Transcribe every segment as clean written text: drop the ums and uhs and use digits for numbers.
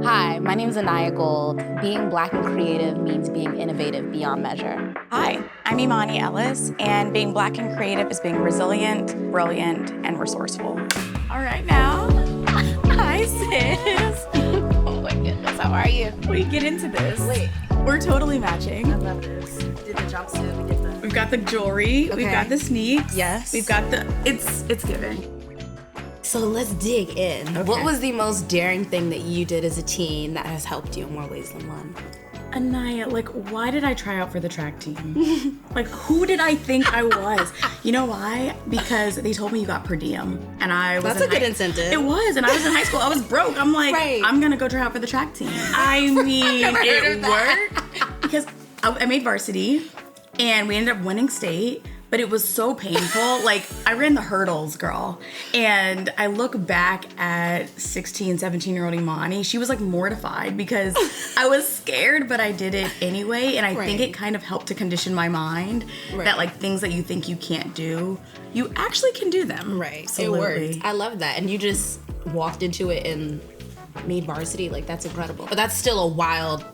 Hi, my name is Ah-niyah Gold. Being Black and creative means being innovative beyond measure. Hi, I'm Imani Ellis, and being Black and creative is being resilient, brilliant, and resourceful. All right now. Hi, sis. Oh my goodness, how are you? We get into this. Wait. We're totally matching. I love this. Did the jumpsuit, we did the... We've got the jewelry, Okay. we've got the sneaks. Yes. We've got the, it's giving. So let's dig in. Okay. What was the most daring thing that you did as a teen that has helped you in more ways than one? Ah-niyah, like, why did I try out for the track team? Like, who did I think I was? You know why? Because they told me you got per diem, and I was That's a good incentive. It was, and I was in high school. I was broke. I'm like, Right. I'm gonna go try out for the track team. I mean, Never heard it of that. worked because I made varsity, and we ended up winning state. But it was so painful. Like, I ran the hurdles, girl. And I look back at 16, 17-year-old Imani. She was, like, mortified because I was scared, but I did it anyway. And I think Right. it kind of helped to condition my mind Right. that, like, things that you think you can't do, you actually can do them. Right. Absolutely. It worked. I love that. And you just walked into it and made varsity. Like, that's incredible. But that's still a wild...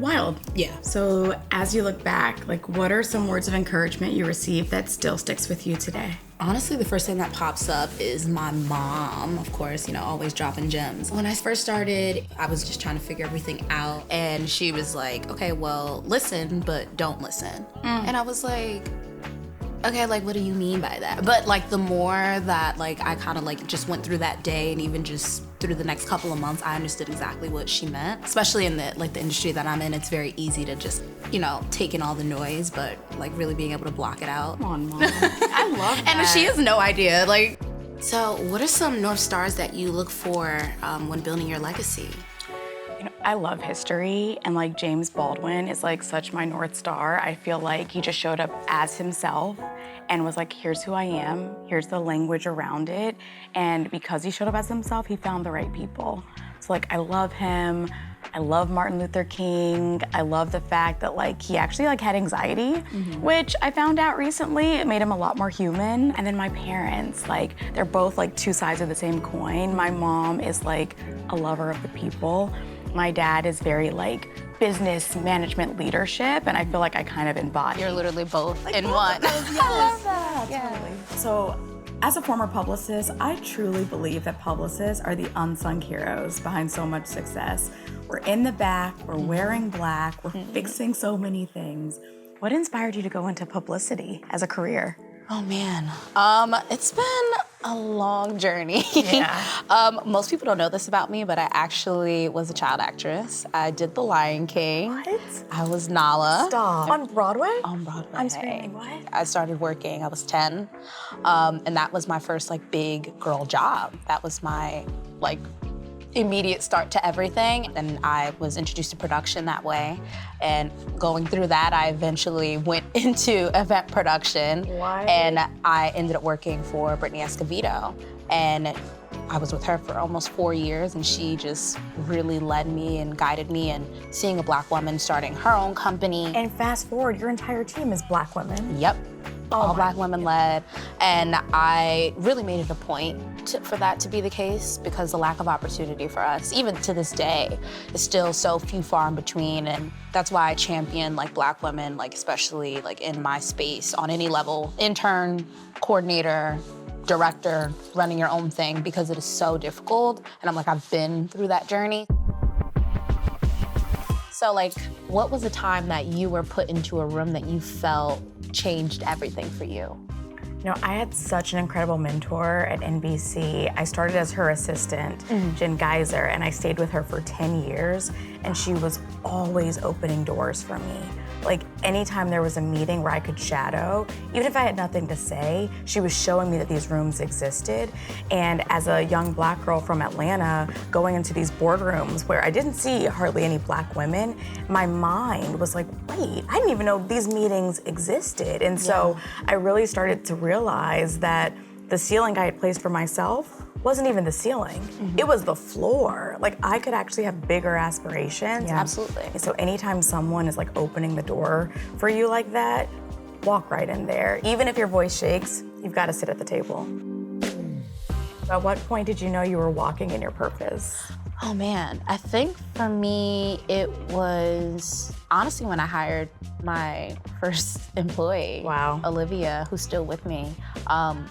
Wild. Yeah. So, as you look back, like, what are some words of encouragement you received that still sticks with you today? Honestly, the first thing that pops up is my mom, of course, you know, always dropping gems. When I first started, I was just trying to figure everything out. And she was like, okay, well, listen, but don't listen. And I was like, okay, like, what do you mean by that? But, like, the more that, like, I kind of, like, just went through that day and even just through the next couple of months, I understood exactly what she meant. Especially in the, like, the industry that I'm in, it's very easy to just, you know, take in all the noise, but, like, really being able to block it out. Come on, Mom. I love that. And she has no idea, like. So what are some North Stars that you look for when building your legacy? You know, I love history, and like James Baldwin is like such my North Star. I feel like he just showed up as himself and was like, here's who I am, here's the language around it. And because he showed up as himself, he found the right people. So like, I love him. I love Martin Luther King. I love the fact that like he actually like had anxiety, which I found out recently. It made him a lot more human. And then my parents, like they're both like two sides of the same coin. My mom is like a lover of the people. My dad is very like business management leadership, and I feel like I kind of embody. You're literally both in one. I love that. Yeah. So, as a former publicist, I truly believe that publicists are the unsung heroes behind so much success. We're in the back, we're wearing black, we're fixing so many things. What inspired you to go into publicity as a career? Oh man, it's been a long journey. Yeah. Most people don't know this about me, but I actually was a child actress. I did The Lion King. What? I was Nala. Stop. On Broadway? On Broadway. I'm screaming, what? I started working, I was 10, and that was my first like big girl job. That was my like immediate start to everything, and I was introduced to production that way. And going through that, I eventually went into event production. Why? And I ended up working for Brittany Escovedo, and I was with her for almost 4 years, and she just really led me and guided me in seeing a Black woman starting her own company. And fast forward, your entire team is Black women. Yep. All my Black women led. And I really made it a point for that to be the case, because the lack of opportunity for us, even to this day, is still so few far in between. And that's why I champion like Black women, like especially like in my space on any level, intern, coordinator, director, running your own thing, because it is so difficult. And I'm like, I've been through that journey. So like, what was a time that you were put into a room that you felt changed everything for you? You know, I had such an incredible mentor at NBC. I started as her assistant, Jen Geyser, and I stayed with her for 10 years, and she was always opening doors for me. Like, anytime there was a meeting where I could shadow, even if I had nothing to say, she was showing me that these rooms existed. And as a young Black girl from Atlanta, going into these boardrooms where I didn't see hardly any Black women, my mind was like, wait, I didn't even know these meetings existed. And so I really started to realize that the ceiling I had placed for myself wasn't even the ceiling. It was the floor. Like, I could actually have bigger aspirations. Yeah, absolutely. So anytime someone is like opening the door for you like that, walk right in there. Even if your voice shakes, you've got to sit at the table. At what point did you know you were walking in your purpose? Oh man, I think for me, it was honestly when I hired my first employee, Wow. Olivia, who's still with me.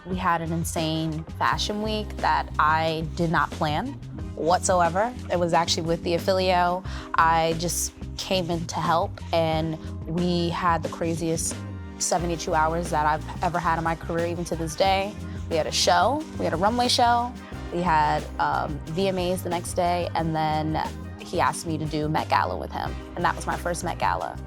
We had an insane fashion week that I did not plan whatsoever. It was actually with the affiliate. I just came in to help, and we had the craziest 72 hours that I've ever had in my career, even to this day. We had a show, we had a runway show, we had VMAs the next day, and then he asked me to do Met Gala with him. And that was my first Met Gala.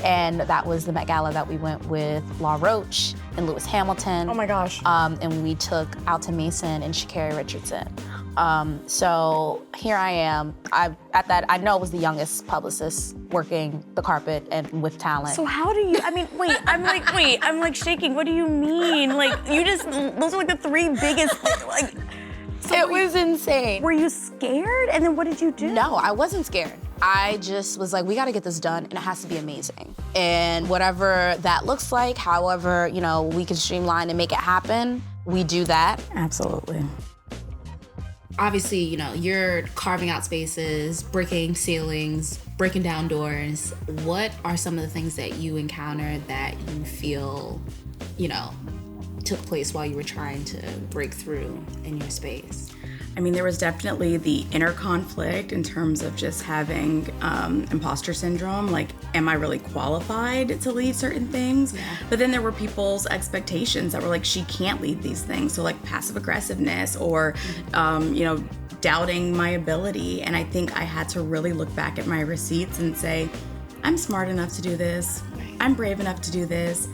And that was the Met Gala that we went with La Roche and Lewis Hamilton. Oh my gosh. And we took Alta Mason and Sha'Carri Richardson. So here I am. I know I was the youngest publicist working the carpet and with talent. So how do you, I mean, I'm like shaking. What do you mean? Like, those are like the three biggest, like. So it was insane. Were you scared? And then what did you do? No, I wasn't scared. I just was like, we gotta get this done, and it has to be amazing. And whatever that looks like, however, we can streamline and make it happen, we do that. Absolutely. Obviously, you're carving out spaces, bricking ceilings, breaking down doors. What are some of the things that you encountered that you feel, took place while you were trying to break through in your space? I mean, there was definitely the inner conflict in terms of just having imposter syndrome. Like, am I really qualified to lead certain things? Yeah. But then there were people's expectations that were like, she can't lead these things. So like passive aggressiveness or, doubting my ability. And I think I had to really look back at my receipts and say, I'm smart enough to do this. I'm brave enough to do this.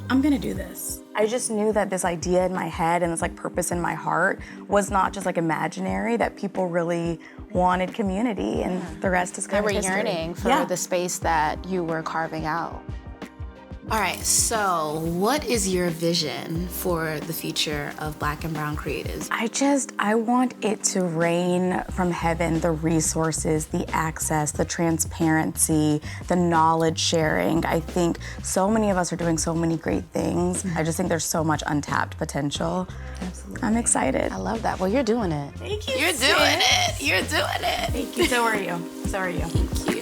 I'm gonna do this. I just knew that this idea in my head and this like purpose in my heart was not just like imaginary, that people really wanted community, and the rest is kind of history. They were yearning for the space that you were carving out. All right, so what is your vision for the future of Black and Brown creatives? I want it to rain from heaven, the resources, the access, the transparency, the knowledge sharing. I think so many of us are doing so many great things. Mm-hmm. I just think there's so much untapped potential. Absolutely. I'm excited. I love that. Well, you're doing it. Thank you. You're doing it. You're doing it. Thank you. So are you. So are you. Thank you.